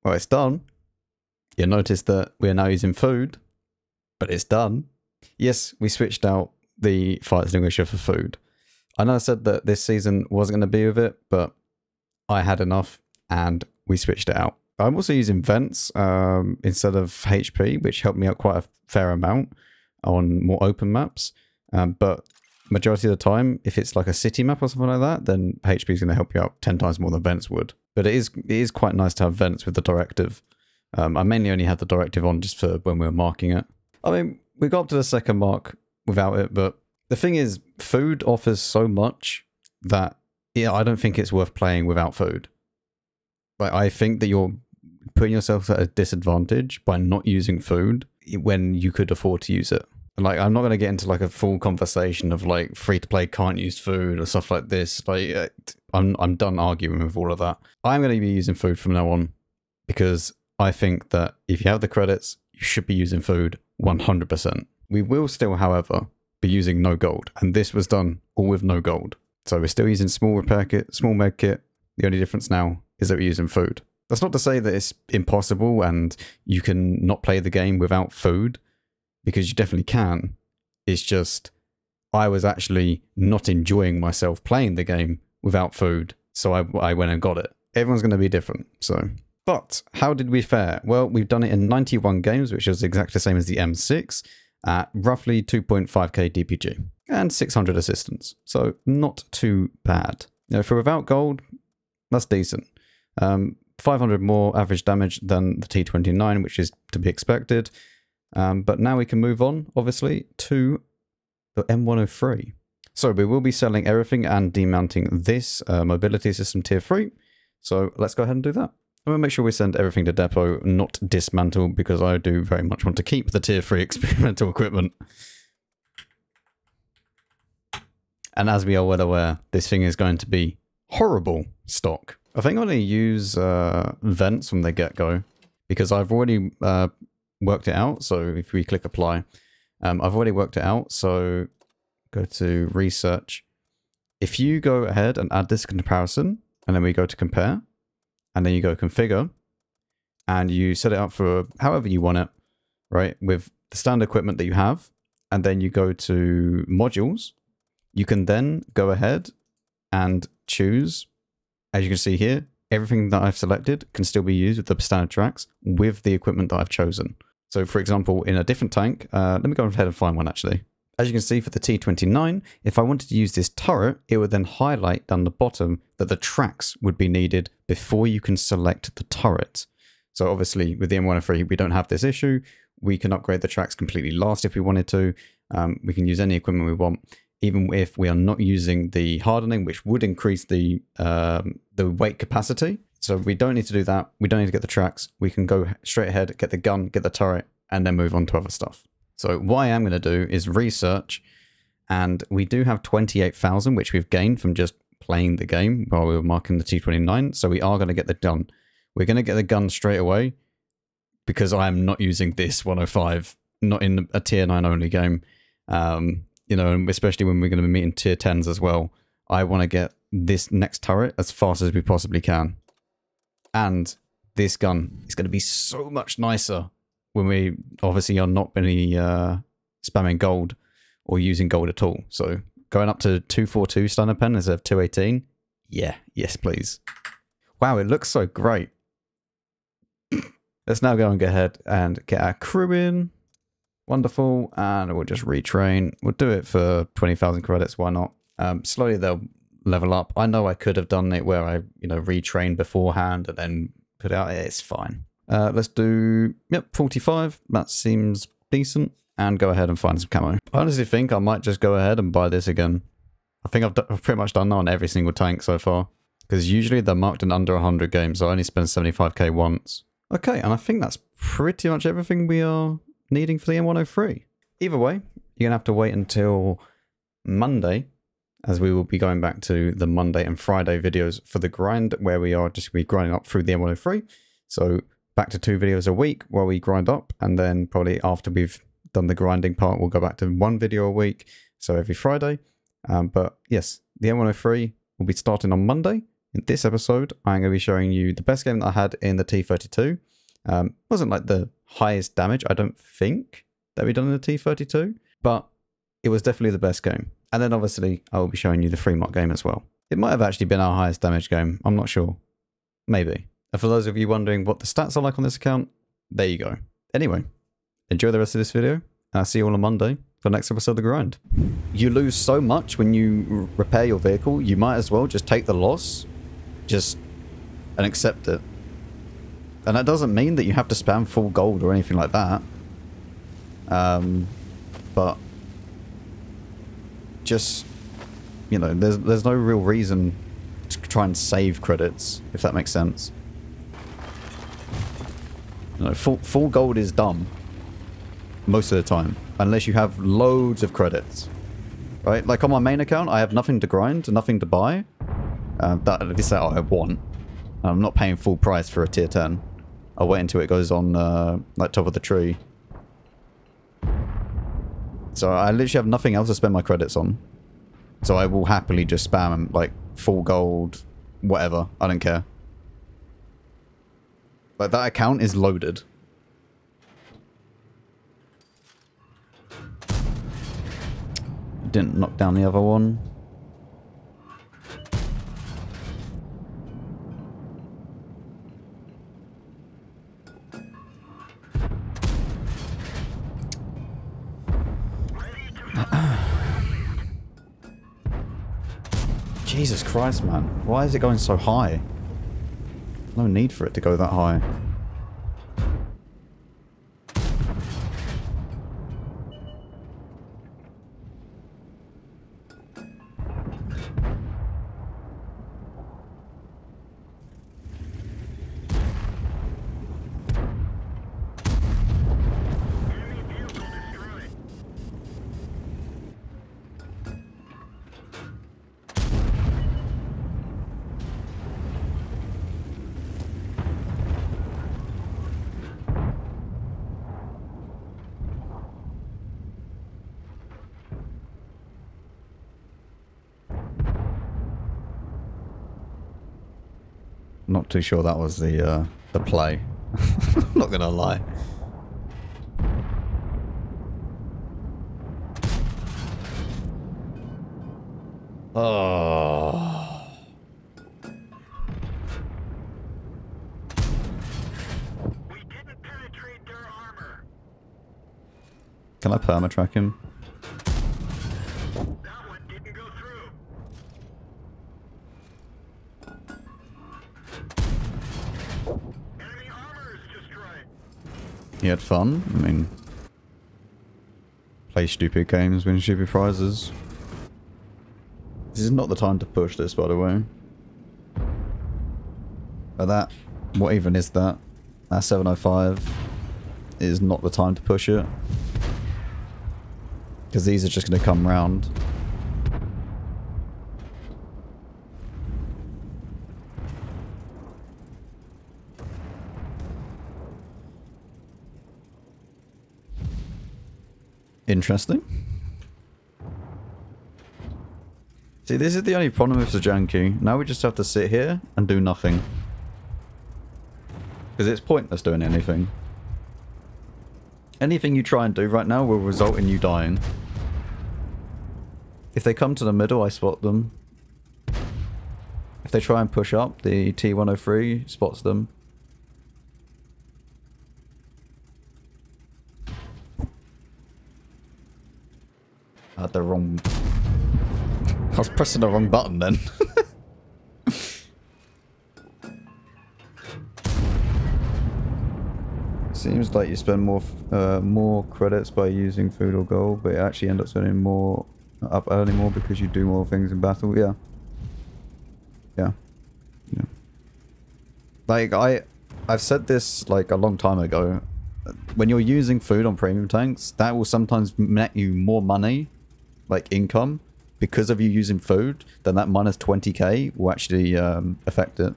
Well, it's done. You'll notice that we are now using food, but it's done. Yes, we switched out the fire extinguisher for food. I know I said that this season wasn't going to be with it, but I had enough and we switched it out. I'm also using vents instead of HP, which helped me out quite a fair amount on more open maps. But majority of the time, if it's like a city map or something like that, then HP is going to help you out 10 times more than vents would. But it is quite nice to have vents with the directive. I mainly only had the directive on just for when we were marking it. I mean, we got up to the second mark without it, but the thing is, food offers so much that I don't think it's worth playing without food. Like, I think that you're putting yourself at a disadvantage by not using food when you could afford to use it. And like, I'm not going to get into like a full conversation of like free to play can't use food or stuff like this. Like, I'm done arguing with all of that. I'm going to be using food from now on because I think that if you have the credits, you should be using food 100%. We will still, however, be using no gold, and this was done all with no gold. So we're still using small repair kit, small med kit. The only difference now is that we're using food. That's not to say that it's impossible and you can not play the game without food, because you definitely can. It's just I was actually not enjoying myself playing the game without food, so I went and got it. Everyone's going to be different, so. But how did we fare? Well, we've done it in 91 games, which is exactly the same as the M6, at roughly 2.5k DPG and 600 assistance. So not too bad. Now, for without gold, that's decent. 500 more average damage than the T29, which is to be expected. But now we can move on, obviously, to the M103. So we will be selling everything and demounting this mobility system tier 3. So let's go ahead and do that. I'm going to make sure we send everything to depot, not dismantle, because I do very much want to keep the tier 3 experimental equipment. And as we are well aware, this thing is going to be horrible stock. I think I'm going to use vents from the get-go, because I've already worked it out. So if we click apply, I've already worked it out. So go to research. If you go ahead and add this comparison, and then we go to compare, and then you go configure, and you set it up for however you want it, right? With the standard equipment that you have, and then you go to modules. You can then go ahead and choose, as you can see here, everything that I've selected can still be used with the standard tracks with the equipment that I've chosen. So for example, in a different tank, let me go ahead and find one actually. As you can see for the T29, if I wanted to use this turret, it would then highlight down the bottom that the tracks would be needed before you can select the turret. So obviously with the M103, we don't have this issue. We can upgrade the tracks completely last if we wanted to. We can use any equipment we want, even if we are not using the hardening, which would increase the weight capacity. So we don't need to do that. We don't need to get the tracks. We can go straight ahead, get the gun, get the turret, and then move on to other stuff. So what I am going to do is research, and we do have 28,000, which we've gained from just playing the game while we were marking the T29. So we are going to get the gun. We're going to get the gun straight away because I am not using this 105, not in a tier 9 only game. You know, especially when we're going to be meeting tier 10s as well. I want to get this next turret as fast as we possibly can. And this gun is going to be so much nicer when we obviously are not really spamming gold or using gold at all. So going up to 242 standard pen instead of 218. Yeah, yes, please. Wow, it looks so great. Let's now go and go ahead and get our crew in. Wonderful. And we'll just retrain. We'll do it for 20,000 credits. Why not? Slowly they'll level up. I know I could have done it where I, retrained beforehand and then put out. It's fine. Let's do, 45. That seems decent. And go ahead and find some camo. I honestly think I might just go ahead and buy this again. I think I've pretty much done that on every single tank so far. Because usually they're marked in under 100 games. So I only spent 75k once. Okay, and I think that's pretty much everything we are needing for the M103. Either way, you're going to have to wait until Monday, as we will be going back to the Monday and Friday videos for the grind, where we are just grinding up through the M103. So back to 2 videos a week while we grind up, and then probably after we've done the grinding part, we'll go back to 1 video a week, so every Friday. But yes, the M103 will be starting on Monday, In this episode, I'm going to be showing you the best game that I had in the T32. Wasn't like the highest damage, I don't think, that we done in the T32, but it was definitely the best game. And then obviously, I will be showing you the free mod game as well. It might have actually been our highest damage game, I'm not sure. Maybe. And for those of you wondering what the stats are like on this account, there you go. Anyway, enjoy the rest of this video, and I'll see you all on Monday for the next episode of The Grind. You lose so much when you repair your vehicle, you might as well just take the loss, and accept it. And that doesn't mean that you have to spam full gold or anything like that. But just, you know, there's no real reason to try and save credits, if that makes sense. You know, full gold is dumb most of the time, unless you have loads of credits, right? Like on my main account, I have nothing to grind, nothing to buy. At least that I want. I'm not paying full price for a tier 10. I'll wait until it goes on like top of the tree. So I literally have nothing else to spend my credits on. So I will happily just spam like full gold, whatever. I don't care. Like that account is loaded. Didn't knock down the other one. Jesus Christ, man. Why is it going so high? No need for it to go that high. Not too sure that was the play. Not gonna lie. Oh. We didn't penetrate their armor. Can I perma-track him? That one didn't go through. Enemy armor is destroyed. You had fun? I mean, play stupid games, win stupid prizes. This is not the time to push this, by the way. But that, what even is that? That 705 is not the time to push it. Because these are just going to come round. Interesting. See, this is the only problem with the janky. Now we just have to sit here and do nothing. Because it's pointless doing anything. Anything you try and do right now will result in you dying. If they come to the middle, I spot them. If they try and push up, the T103 spots them. I had the wrong... I was pressing the wrong button then. Seems like you spend more credits by using food or gold, but you actually end up spending more up early more because you do more things in battle. Yeah. Yeah. Yeah. Like I've said this like a long time ago. When you're using food on premium tanks, that will sometimes net you more money, like income, because of you using food, then that minus 20k will actually affect it.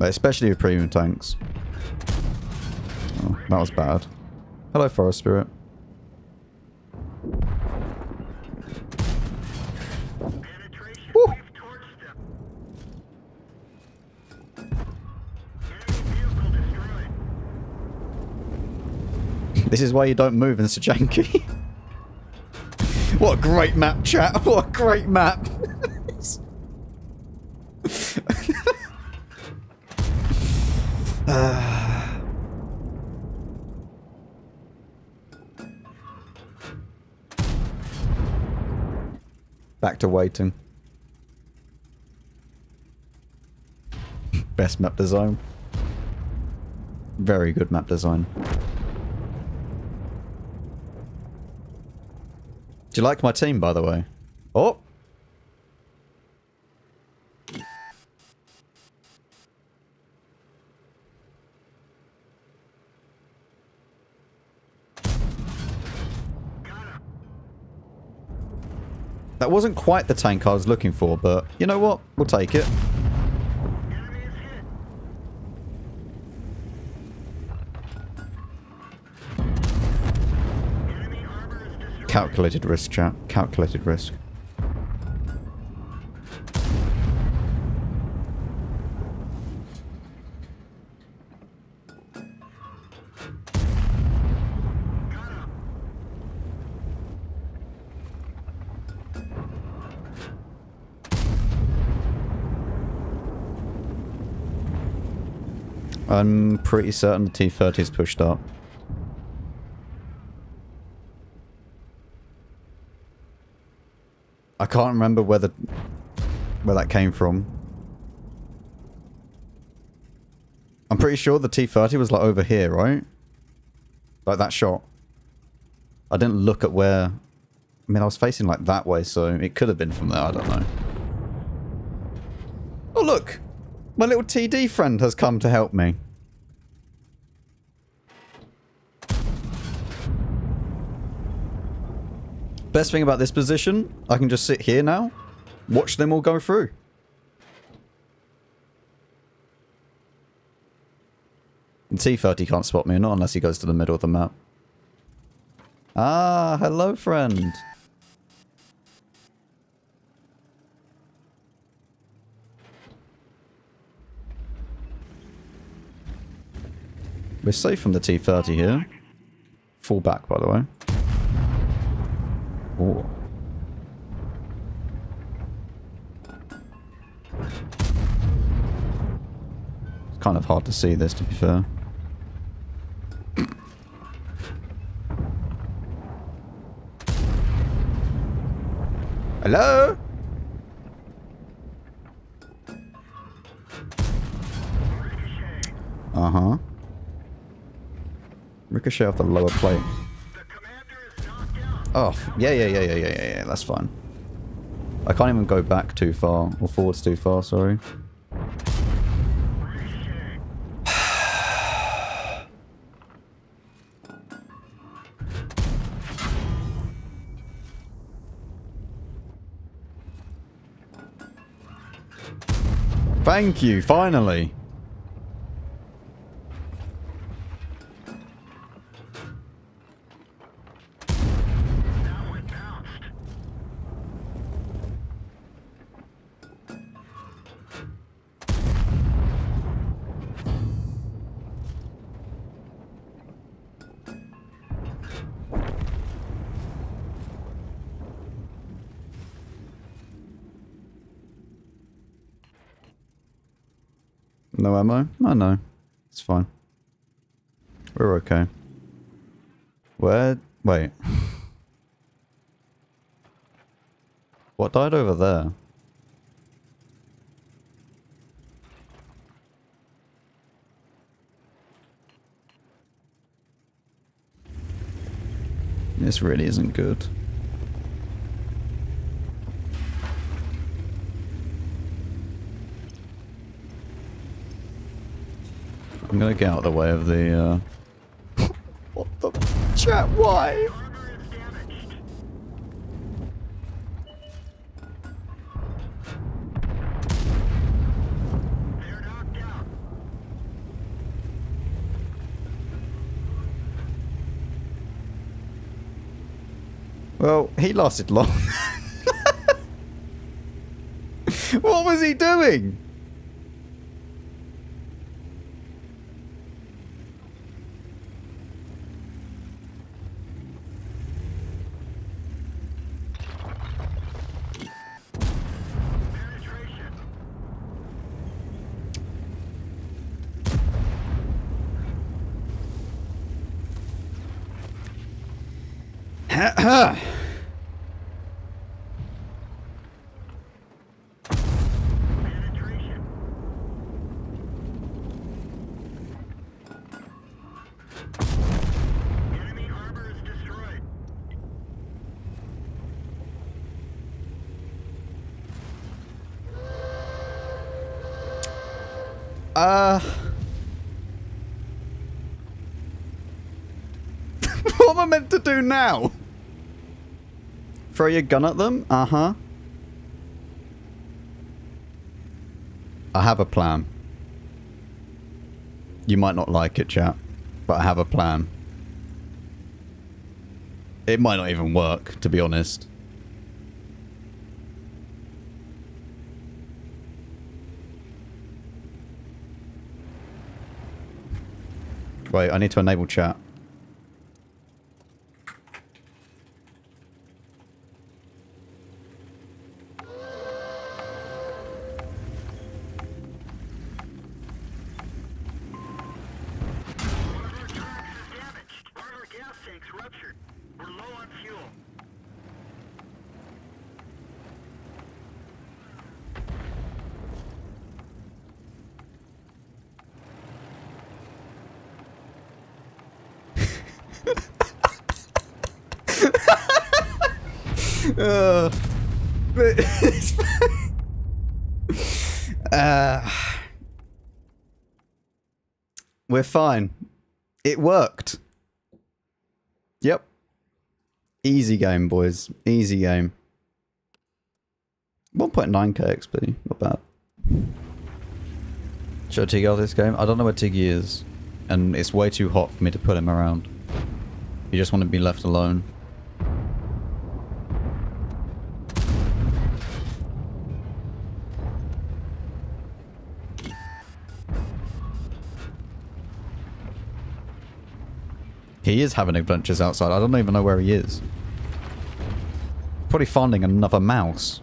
But especially with premium tanks. Oh, that was bad. Hello, Forest Spirit. Woo. This is why you don't move in Sajanki. What a great map, chat. What a great map. Back to waiting. Best map design. Very good map design. Do you like my team, by the way? Oh! That wasn't quite the tank I was looking for, but you know what? We'll take it. Calculated risk, chat. Calculated risk. I'm pretty certain the T30 is pushed up. I can't remember where that came from. I'm pretty sure the T30 was like over here, right? Like that shot. I didn't look at where... I mean, I was facing like that way, so it could have been from there, I don't know. Oh look! My little TD friend has come to help me. Best thing about this position, I can just sit here now, watch them all go through. And T30 can't spot me, not unless he goes to the middle of the map. Ah, hello friend. We're safe from the T30 here. Fall back, by the way. Oh. It's kind of hard to see this, to be fair. Hello? Uh-huh. Ricochet off the lower plate. Oh, yeah, that's fine. I can't even go back too far, or forwards too far, sorry. Thank you, finally! No ammo? I know. It's fine. We're okay. Where? Wait. What died over there? This really isn't good. I'm gonna get out of the way of the, What the... Chat, why? Well, he lasted long. What was he doing? Enemy armor is destroyed. What am I meant to do now? Throw your gun at them? Uh-huh. I have a plan. You might not like it, chat, but I have a plan. It might not even work, to be honest. Wait, I need to enable chat. We're fine. It worked. Yep. Easy game, boys. Easy game. 1.9k XP. Not bad. Should I Tiggy out this game? I don't know where Tiggy is. And it's way too hot for me to put him around. You just want to be left alone. He is having adventures outside. I don't even know where he is. Probably finding another mouse.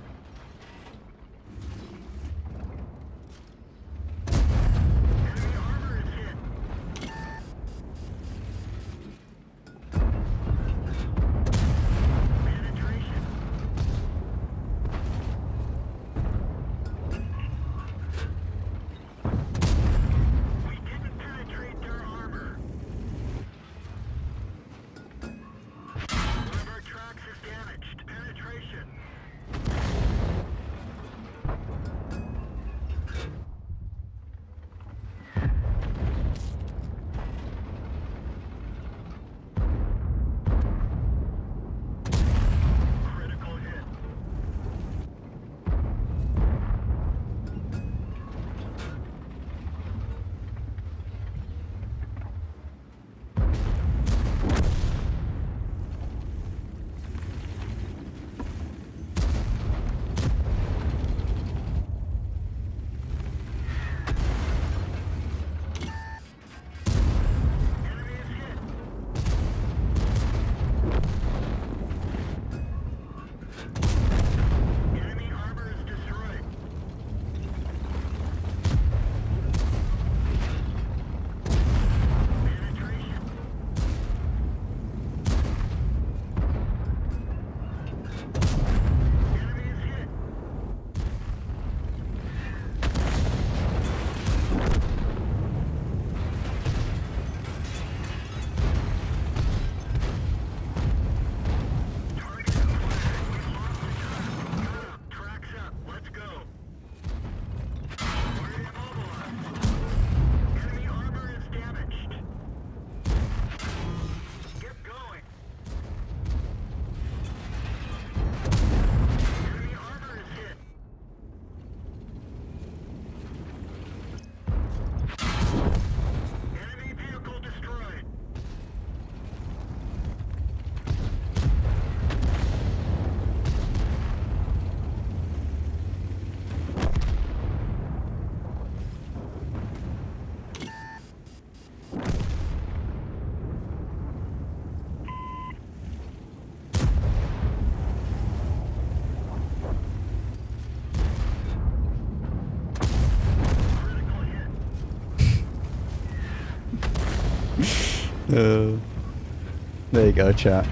There you go, chat.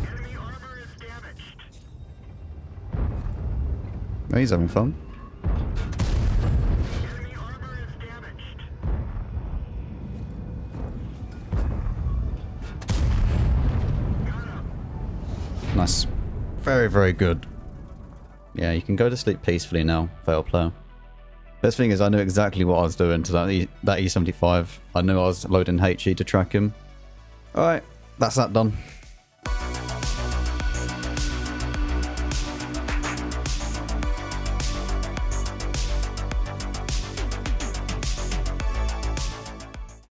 Enemy armor is damaged. Oh, he's having fun. Enemy armor is damaged. Got him. Nice. Very, very good. Yeah, you can go to sleep peacefully now, fail player. Best thing is I knew exactly what I was doing to that E75. I knew I was loading HE to track him. Alright, that's that done.